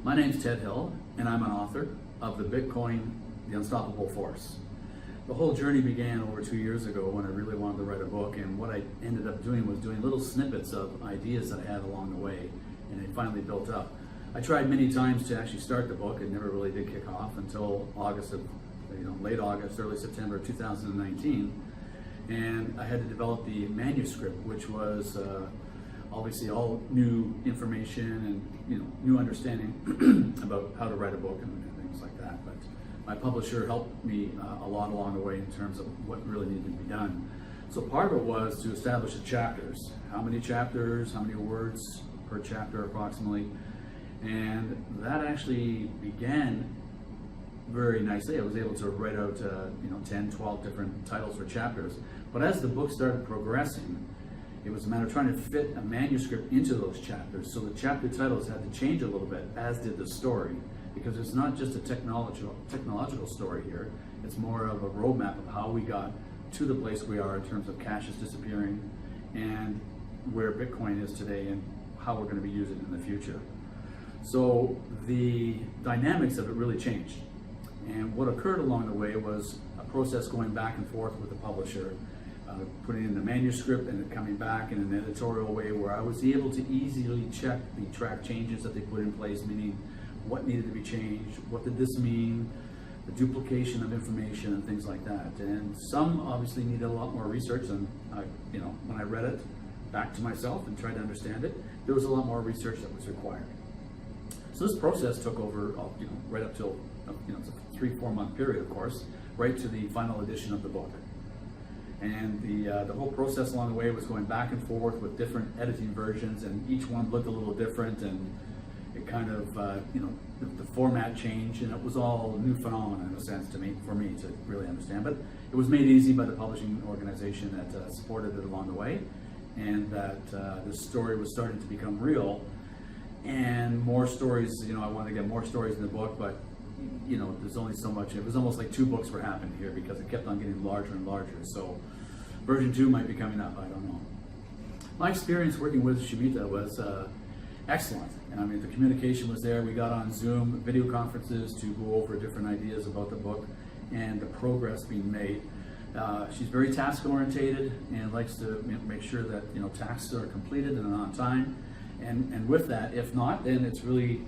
My name's Ted Hill, and I'm an author of the Bitcoin, The Unstoppable Force. The whole journey began over 2 years ago when I really wanted to write a book, and what I ended up doing was doing little snippets of ideas that I had along the way, and it finally built up. I tried many times to actually start the book. It never really did kick off until late August, early September 2019, and I had to develop the manuscript, which was obviously all new information and new understanding about how to write a book and things like that. But my publisher helped me a lot along the way in terms of what really needed to be done. So part of it was to establish the chapters. How many chapters, how many words per chapter approximately. And that actually began very nicely. I was able to write out 10, 12 different titles for chapters. But as the book started progressing, it was a matter of trying to fit a manuscript into those chapters. So the chapter titles had to change a little bit, as did the story, because it's not just a technological story here. It's more of a roadmap of how we got to the place we are in terms of cash is disappearing and where Bitcoin is today and how we're going to be using it in the future. So the dynamics of it really changed. And what occurred along the way was a process going back and forth with the publisher, putting in the manuscript and then coming back in an editorial way where I was able to easily check the track changes that they put in place, meaning what needed to be changed, what did this mean, the duplication of information and things like that. And some obviously needed a lot more research, and when I read it back to myself and tried to understand it, there was a lot more research that was required. So this process took over, right up till, it's a 3-4 month period, of course, right to the final edition of the book. And the whole process along the way was going back and forth with different editing versions, and each one looked a little different, and it kind of, the format changed, and it was all a new phenomenon in a sense for me to really understand. But it was made easy by the publishing organization that supported it along the way, and that the story was starting to become real, and more stories. I wanted to get more stories in the book, but there's only so much. It was almost like 2 books were happening here because it kept on getting larger and larger. So version 2 might be coming up, I don't know. My experience working with Shimita was excellent. And the communication was there. We got on Zoom video conferences to go over different ideas about the book and the progress being made. She's very task orientated and likes to make sure that tasks are completed and on time. And with that, if not, then it's really,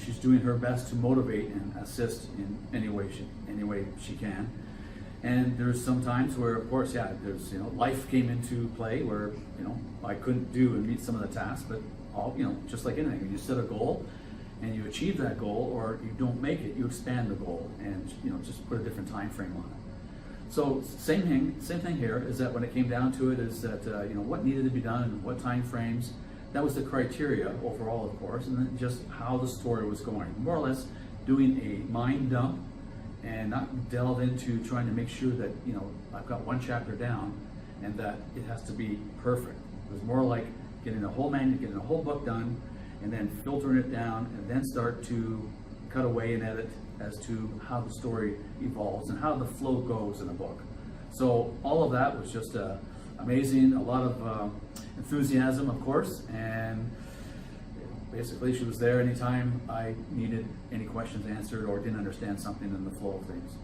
she's doing her best to motivate and assist in any way she can. And there's some times where, of course, there's life came into play where I couldn't do and meet some of the tasks, but just like anything, when you set a goal and you achieve that goal, or you don't make it, you expand the goal and just put a different time frame on it. So same thing here is that when it came down to it is that what needed to be done and what time frames. That was the criteria overall, of course, and then just how the story was going. More or less doing a mind dump and not delve into trying to make sure that, I've got one chapter down and that it has to be perfect. It was more like getting a whole book done and then filtering it down and then start to cut away and edit as to how the story evolves and how the flow goes in a book. So all of that was just amazing, a lot of enthusiasm, of course, and basically she was there anytime I needed any questions answered or didn't understand something in the flow of things.